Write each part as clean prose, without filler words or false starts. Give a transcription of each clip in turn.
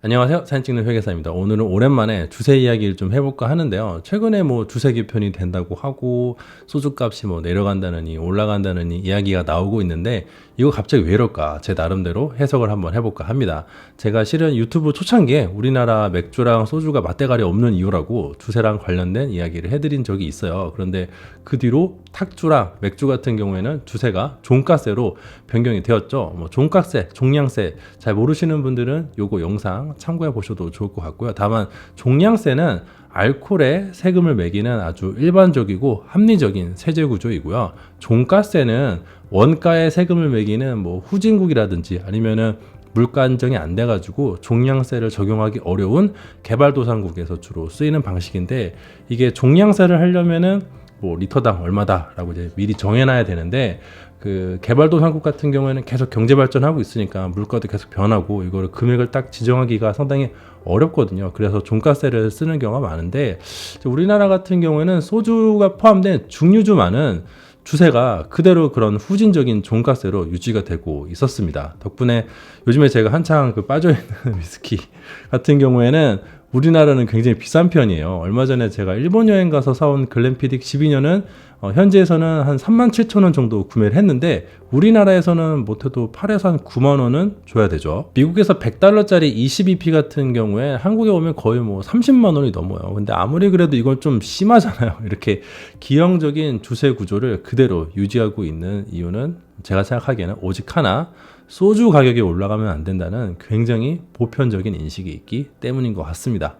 안녕하세요. 사진 찍는 회계사입니다. 오늘은 오랜만에 주세 이야기를 좀 해볼까 하는데요. 최근에 뭐 주세 개편이 된다고 하고 소주값이 뭐 내려간다느니 올라간다느니 이야기가 나오고 있는데 이거 갑자기 왜 이럴까? 제 나름대로 해석을 한번 해볼까 합니다. 제가 실은 유튜브 초창기에 우리나라 맥주랑 소주가 맞대가리 없는 이유라고 주세랑 관련된 이야기를 해드린 적이 있어요. 그런데 그 뒤로 탁주랑 맥주 같은 경우에는 주세가 종가세로 변경이 되었죠. 뭐 종가세, 종량세 잘 모르시는 분들은 요거 영상 참고해 보셔도 좋을 것 같고요. 다만 종량세는 알코올에 세금을 매기는 아주 일반적이고 합리적인 세제 구조이고요. 종가세는 원가에 세금을 매기는 뭐 후진국이라든지 아니면은 물가 안정이 안 돼가지고 종량세를 적용하기 어려운 개발도상국에서 주로 쓰이는 방식인데, 이게 종량세를 하려면은 뭐 리터당 얼마다라고 이제 미리 정해놔야 되는데, 그 개발도상국 같은 경우에는 계속 경제 발전하고 있으니까 물가도 계속 변하고 이거를 금액을 딱 지정하기가 상당히 어렵거든요. 그래서 종가세를 쓰는 경우가 많은데, 우리나라 같은 경우에는 소주가 포함된 중류주만은 주세가 그대로 그런 후진적인 종가세로 유지가 되고 있었습니다. 덕분에 요즘에 제가 한창 빠져있는 위스키 같은 경우에는 우리나라는 굉장히 비싼 편이에요. 얼마 전에 제가 일본 여행 가서 사온 글렌피딕 12년은 현지에서는 한 37,000원 정도 구매를 했는데 우리나라에서는 못해도 8에서 한 9만 원은 줘야 되죠. 미국에서 100달러짜리 22p 같은 경우에 한국에 오면 거의 뭐 30만 원이 넘어요. 근데 아무리 그래도 이건 좀 심하잖아요. 이렇게 기형적인 주세 구조를 그대로 유지하고 있는 이유는 제가 생각하기에는 오직 하나, 소주 가격이 올라가면 안 된다는 굉장히 보편적인 인식이 있기 때문인 것 같습니다.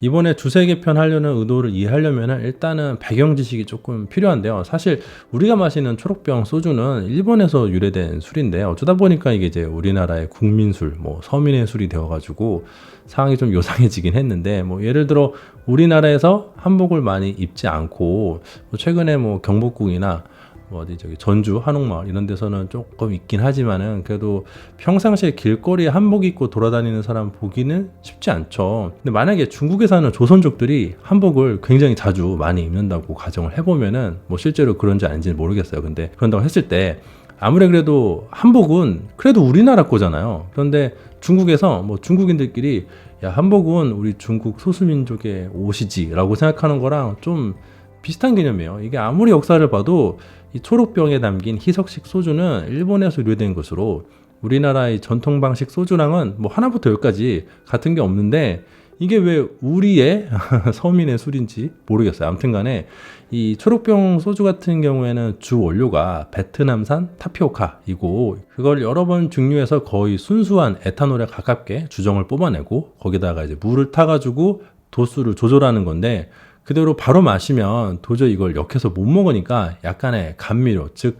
이번에 주세 개편하려는 의도를 이해하려면 일단은 배경 지식이 조금 필요한데요. 사실 우리가 마시는 초록병 소주는 일본에서 유래된 술인데 어쩌다 보니까 이게 이제 우리나라의 국민술, 뭐 서민의 술이 되어가지고 상황이 좀 요상해지긴 했는데, 뭐 예를 들어 우리나라에서 한복을 많이 입지 않고 최근에 뭐 경복궁이나 뭐 어디 저기 전주 한옥마을 이런 데서는 조금 있긴 하지만은 그래도 평상시에 길거리에 한복 입고 돌아다니는 사람 보기는 쉽지 않죠. 근데 만약에 중국에 사는 조선족들이 한복을 굉장히 자주 많이 입는다고 가정을 해보면은 뭐 실제로 그런지 아닌지는 모르겠어요. 근데 그런다고 했을 때 아무리 그래도 한복은 그래도 우리나라 거잖아요. 그런데 중국에서 뭐 중국인들끼리 야, 한복은 우리 중국 소수민족의 옷이지라고 생각하는 거랑 좀 비슷한 개념이에요. 이게 아무리 역사를 봐도 이 초록병에 담긴 희석식 소주는 일본에서 유래된 것으로 우리나라의 전통 방식 소주랑은 뭐 하나부터 열까지 같은 게 없는데 이게 왜 우리의 서민의 술인지 모르겠어요. 아무튼 간에 이 초록병 소주 같은 경우에는 주 원료가 베트남산 타피오카이고 그걸 여러 번 증류해서 거의 순수한 에탄올에 가깝게 주정을 뽑아내고 거기다가 이제 물을 타가지고 도수를 조절하는 건데, 그대로 바로 마시면 도저히 이걸 역해서 못 먹으니까 약간의 감미료, 즉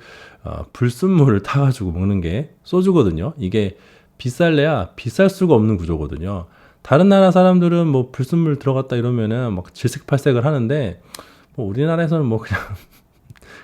불순물을 타가지고 먹는 게 소주거든요. 이게 비쌀래야 비쌀 수가 없는 구조거든요. 다른 나라 사람들은 뭐 불순물 들어갔다 이러면은 막 질색팔색을 하는데 뭐 우리나라에서는 뭐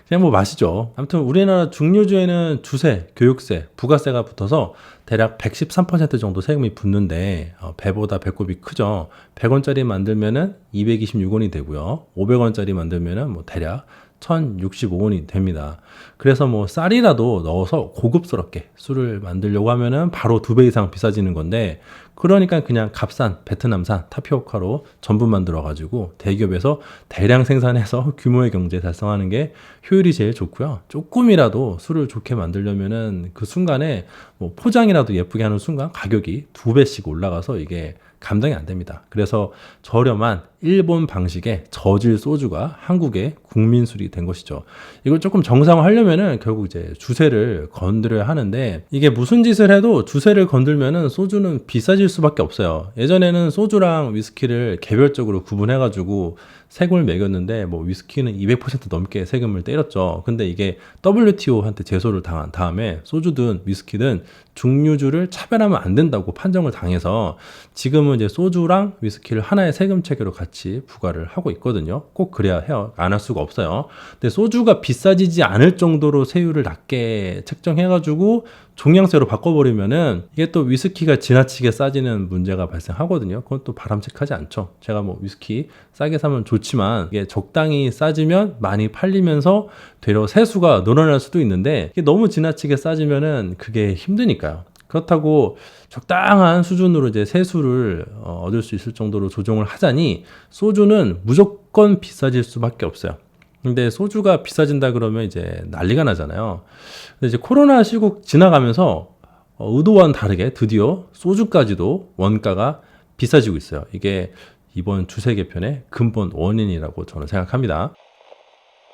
그냥 뭐 마시죠. 아무튼 우리나라 중류주에는 주세, 교육세, 부가세가 붙어서 대략 113% 정도 세금이 붙는데 배보다 배꼽이 크죠. 100원짜리 만들면은 226원이 되고요. 500원짜리 만들면은 뭐 대략 1065원이 됩니다. 그래서 뭐 쌀이라도 넣어서 고급스럽게 술을 만들려고 하면은 바로 2배 이상 비싸지는 건데, 그러니까 그냥 값싼 베트남산 타피오카로 전분 만들어가지고 대기업에서 대량 생산해서 규모의 경제 달성하는 게 효율이 제일 좋고요. 조금이라도 술을 좋게 만들려면은 그 순간에 뭐 포장이라도 예쁘게 하는 순간 가격이 2배씩 올라가서 이게 감당이 안 됩니다. 그래서 저렴한 일본 방식의 저질 소주가 한국의 국민술이 된 것이죠. 이걸 조금 정상화하려면은 결국 이제 주세를 건드려야 하는데, 이게 무슨 짓을 해도 주세를 건들면은 소주는 비싸질 수밖에 없어요. 예전에는 소주랑 위스키를 개별적으로 구분해가지고 세금을 매겼는데 뭐 위스키는 200% 넘게 세금을 때렸죠. 근데 이게 WTO한테 제소를 당한 다음에 소주든 위스키든 중류주를 차별하면 안 된다고 판정을 당해서 지금은 이제 소주랑 위스키를 하나의 세금 체계로 같이 부과를 하고 있거든요. 꼭 그래야 해요. 안 할 수가 없어요. 근데 소주가 비싸지지 않을 정도로 세율을 낮게 책정해가지고 종량세로 바꿔버리면은 이게 또 위스키가 지나치게 싸지는 문제가 발생하거든요. 그건 또 바람직하지 않죠. 제가 뭐 위스키 싸게 사면 좋지만 이게 적당히 싸지면 많이 팔리면서 되려 세수가 늘어날 수도 있는데 이게 너무 지나치게 싸지면은 그게 힘드니까요. 그렇다고 적당한 수준으로 이제 세수를 얻을 수 있을 정도로 조정을 하자니 소주는 무조건 비싸질 수밖에 없어요. 근데 소주가 비싸진다 그러면 이제 난리가 나잖아요. 근데 이제 코로나 시국 지나가면서 의도와는 다르게 드디어 소주까지도 원가가 비싸지고 있어요. 이게 이번 주세 개편의 근본 원인이라고 저는 생각합니다.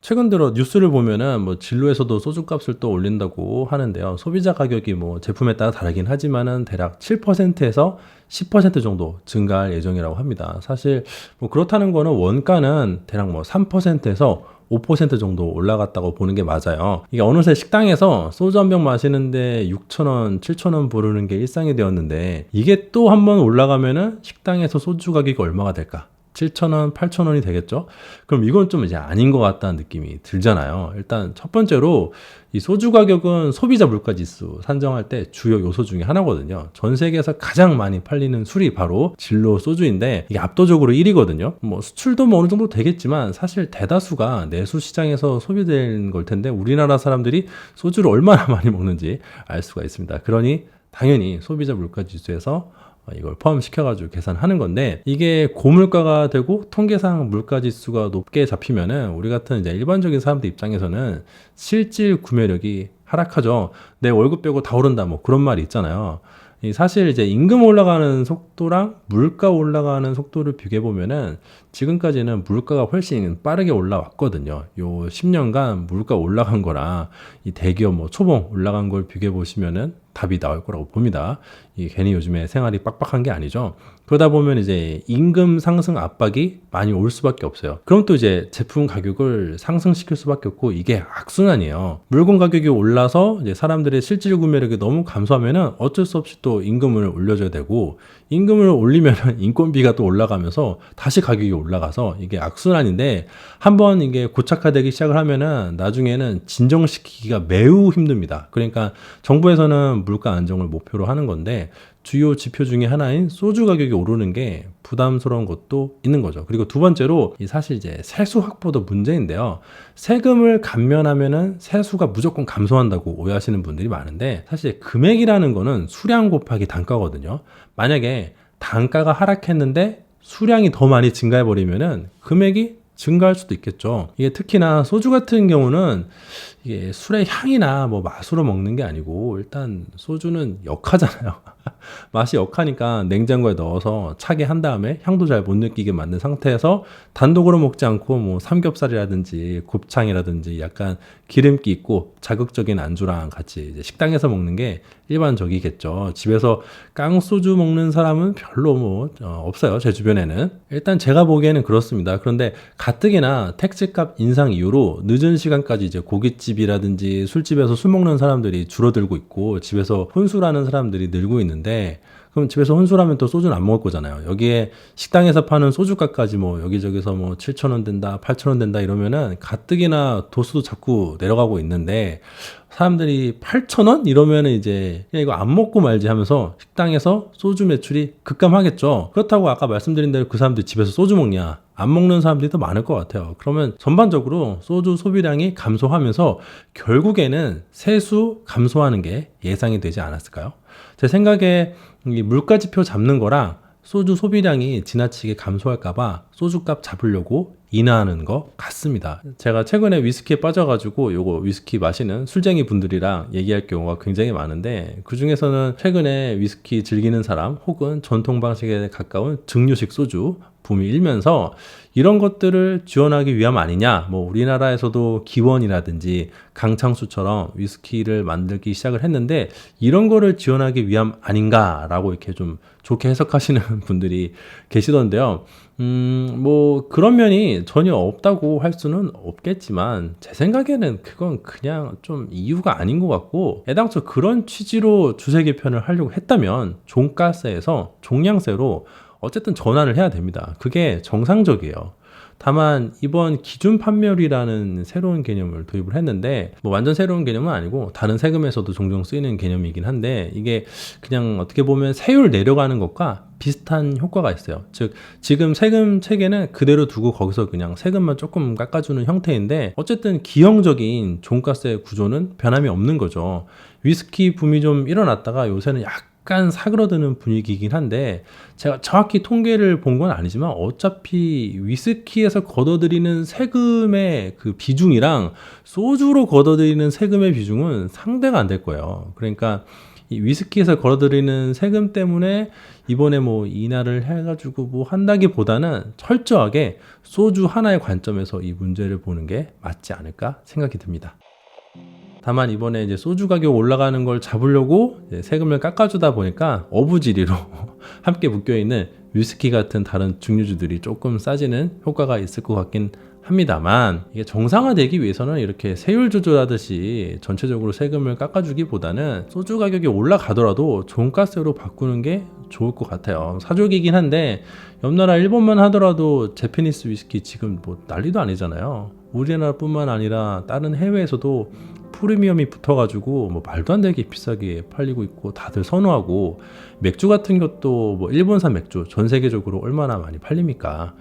최근 들어 뉴스를 보면은 뭐 진로에서도 소주값을 또 올린다고 하는데요. 소비자 가격이 뭐 제품에 따라 다르긴 하지만은 대략 7%에서 10% 정도 증가할 예정이라고 합니다. 사실 뭐 그렇다는 거는 원가는 대략 뭐 3%에서 5% 정도 올라갔다고 보는 게 맞아요. 이게 어느새 식당에서 소주 한 병 마시는데 6,000원, 7,000원 부르는 게 일상이 되었는데 이게 또 한번 올라가면은 식당에서 소주 가격이 얼마가 될까? 7,000원, 8,000원이 되겠죠? 그럼 이건 좀 이제 아닌 것 같다는 느낌이 들잖아요. 일단 첫 번째로 이 소주 가격은 소비자 물가 지수 산정할 때 주요 요소 중에 하나거든요. 전 세계에서 가장 많이 팔리는 술이 바로 진로 소주인데 이게 압도적으로 1위거든요. 뭐 수출도 뭐 어느 정도 되겠지만 사실 대다수가 내수 시장에서 소비되는 걸 텐데 우리나라 사람들이 소주를 얼마나 많이 먹는지 알 수가 있습니다. 그러니 당연히 소비자 물가 지수에서 이걸 포함시켜가지고 계산하는 건데 이게 고물가가 되고 통계상 물가지수가 높게 잡히면은 우리 같은 이제 일반적인 사람들 입장에서는 실질 구매력이 하락하죠. 내 월급 빼고 다 오른다 뭐 그런 말이 있잖아요. 사실 이제 임금 올라가는 속도랑 물가 올라가는 속도를 비교해 보면은 지금까지는 물가가 훨씬 빠르게 올라왔거든요. 요 10년간 물가 올라간 거랑 이 대기업 뭐 초봉 올라간 걸 비교해 보시면은 답이 나올 거라고 봅니다. 이 괜히 요즘에 생활이 빡빡한 게 아니죠. 그러다 보면 이제 임금 상승 압박이 많이 올 수밖에 없어요. 그럼 또 이제 제품 가격을 상승시킬 수밖에 없고 이게 악순환이에요. 물건 가격이 올라서 이제 사람들의 실질 구매력이 너무 감소하면은 어쩔 수 없이 또 임금을 올려줘야 되고 임금을 올리면은 인건비가 또 올라가면서 다시 가격이 올라가서 이게 악순환인데 한번 이게 고착화되기 시작을 하면은 나중에는 진정시키기가 매우 힘듭니다. 그러니까 정부에서는 물가 안정을 목표로 하는 건데 주요 지표 중에 하나인 소주 가격이 오르는 게 부담스러운 것도 있는 거죠. 그리고 두 번째로 사실 이제 세수 확보도 문제인데요. 세금을 감면하면은 세수가 무조건 감소한다고 오해하시는 분들이 많은데 사실 금액이라는 거는 수량 곱하기 단가거든요. 만약에 단가가 하락했는데 수량이 더 많이 증가해 버리면은 금액이 증가할 수도 있겠죠. 이게 특히나 소주 같은 경우는 이게 술의 향이나 뭐 맛으로 먹는 게 아니고 일단 소주는 역하잖아요. 맛이 역하니까 냉장고에 넣어서 차게 한 다음에 향도 잘 못 느끼게 만든 상태에서 단독으로 먹지 않고 뭐 삼겹살이라든지 곱창이라든지 약간 기름기 있고 자극적인 안주랑 같이 이제 식당에서 먹는 게 일반적이겠죠. 집에서 깡소주 먹는 사람은 별로 뭐 없어요. 제 주변에는. 일단 제가 보기에는 그렇습니다. 그런데 가뜩이나 택시값 인상 이후로 늦은 시간까지 이제 고깃집이라든지 술집에서 술 먹는 사람들이 줄어들고 있고 집에서 혼술하는 사람들이 늘고 있는데 그럼 집에서 혼술하면 또 소주는 안 먹을 거잖아요. 여기에 식당에서 파는 소주값까지 뭐 여기저기서 뭐 7,000원 된다, 8,000원 된다 이러면은 가뜩이나 도수도 자꾸 내려가고 있는데 사람들이 8,000원 이러면은 이제 그냥 이거 안 먹고 말지 하면서 식당에서 소주 매출이 급감하겠죠. 그렇다고 아까 말씀드린 대로 그 사람들이 집에서 소주 먹냐? 안 먹는 사람들이 더 많을 것 같아요. 그러면 전반적으로 소주 소비량이 감소하면서 결국에는 세수 감소하는 게 예상이 되지 않았을까요? 제 생각에 이 물가지표 잡는 거랑 소주 소비량이 지나치게 감소할까봐 소주값 잡으려고 인하하는 것 같습니다. 제가 최근에 위스키에 빠져가지고 요거 위스키 마시는 술쟁이 분들이랑 얘기할 경우가 굉장히 많은데 그 중에서는 최근에 위스키 즐기는 사람 혹은 전통 방식에 가까운 증류식 소주 붐이 일면서 이런 것들을 지원하기 위함 아니냐. 뭐 우리나라에서도 기원이라든지 강창수처럼 위스키를 만들기 시작을 했는데 이런 거를 지원하기 위함 아닌가라고 이렇게 좀 좋게 해석하시는 분들이 계시던데요. 뭐 그런 면이 전혀 없다고 할 수는 없겠지만 제 생각에는 그건 그냥 좀 이유가 아닌 것 같고 애당초 그런 취지로 주세 개편을 하려고 했다면 종가세에서 종량세로 어쨌든 전환을 해야 됩니다. 그게 정상적이에요. 다만 이번 기준 판매율이라는 새로운 개념을 도입을 했는데 뭐 완전 새로운 개념은 아니고 다른 세금에서도 종종 쓰이는 개념이긴 한데 이게 그냥 어떻게 보면 세율 내려가는 것과 비슷한 효과가 있어요. 즉 지금 세금 체계는 그대로 두고 거기서 그냥 세금만 조금 깎아주는 형태인데 어쨌든 기형적인 종가세 구조는 변함이 없는 거죠. 위스키 붐이 좀 일어났다가 요새는 약간 사그러드는 분위기이긴 한데 제가 정확히 통계를 본 건 아니지만 어차피 위스키에서 걷어들이는 세금의 그 비중이랑 소주로 걷어들이는 세금의 비중은 상대가 안 될 거예요. 그러니까 이 위스키에서 걸어들이는 세금 때문에 이번에 뭐 인하를 해가지고 뭐 한다기보다는 철저하게 소주 하나의 관점에서 이 문제를 보는 게 맞지 않을까 생각이 듭니다. 다만 이번에 이제 소주 가격 올라가는 걸 잡으려고 세금을 깎아주다 보니까 어부지리로 함께 묶여있는 위스키 같은 다른 증류주들이 조금 싸지는 효과가 있을 것 같긴 합니다만 이게 정상화되기 위해서는 이렇게 세율 조절하듯이 전체적으로 세금을 깎아주기보다는 소주 가격이 올라가더라도 종가세로 바꾸는 게 좋을 것 같아요. 사족이긴 한데 옆나라 일본만 하더라도 재패니스 위스키 지금 뭐 난리도 아니잖아요. 우리나라뿐만 아니라 다른 해외에서도 프리미엄이 붙어가지고 뭐 말도 안 되게 비싸게 팔리고 있고 다들 선호하고 맥주 같은 것도 뭐 일본산 맥주 전 세계적으로 얼마나 많이 팔립니까?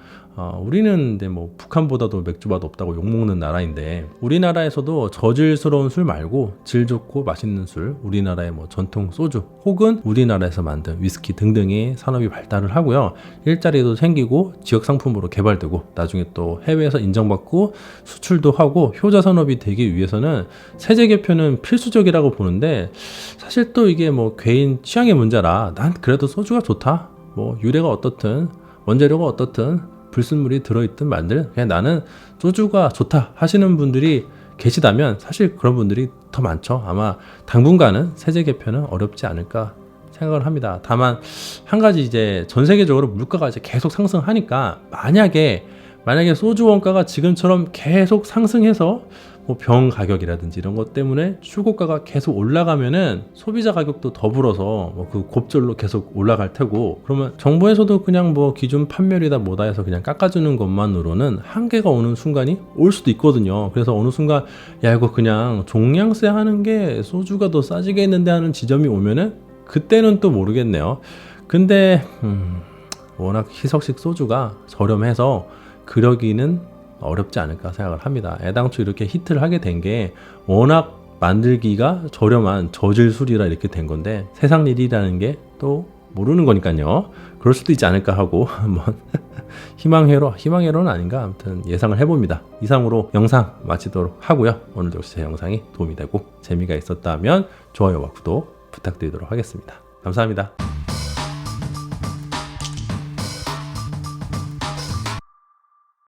우리는 근데 뭐 북한보다도 맥주맛 없다고 욕먹는 나라인데 우리나라에서도 저질스러운 술 말고 질 좋고 맛있는 술, 우리나라의 뭐 전통 소주 혹은 우리나라에서 만든 위스키 등등의 산업이 발달을 하고요. 일자리도 생기고 지역 상품으로 개발되고 나중에 또 해외에서 인정받고 수출도 하고 효자 산업이 되기 위해서는 세제 개편은 필수적이라고 보는데 사실 또 이게 뭐 개인 취향의 문제라 난 그래도 소주가 좋다. 뭐 유래가 어떻든 원재료가 어떻든 불순물이 들어있든 말든 그냥 나는 소주가 좋다 하시는 분들이 계시다면 사실 그런 분들이 더 많죠. 아마 당분간은 세제 개편은 어렵지 않을까 생각을 합니다. 다만 한 가지 이제 전 세계적으로 물가가 이제 계속 상승하니까 만약에 소주 원가가 지금처럼 계속 상승해서 뭐 병 가격이라든지 이런 것 때문에 출고가가 계속 올라가면은 소비자 가격도 더불어서 뭐 그 곱절로 계속 올라갈 테고 그러면 정부에서도 그냥 뭐 기준 판매율이다 뭐다 해서 그냥 깎아주는 것만으로는 한계가 오는 순간이 올 수도 있거든요. 그래서 어느 순간 야 이거 그냥 종량세 하는 게 소주가 더 싸지겠는데 하는 지점이 오면은 그때는 또 모르겠네요. 근데 워낙 희석식 소주가 저렴해서 그러기는 어렵지 않을까 생각을 합니다. 애당초 이렇게 히트를 하게 된 게 워낙 만들기가 저렴한 저질술이라 이렇게 된 건데 세상 일이라는 게 또 모르는 거니까요. 그럴 수도 있지 않을까 하고 한번 희망회로는 아닌가 아무튼 예상을 해봅니다. 이상으로 영상 마치도록 하고요. 오늘도 역시 제 영상이 도움이 되고 재미가 있었다면 좋아요와 구독 부탁드리도록 하겠습니다. 감사합니다.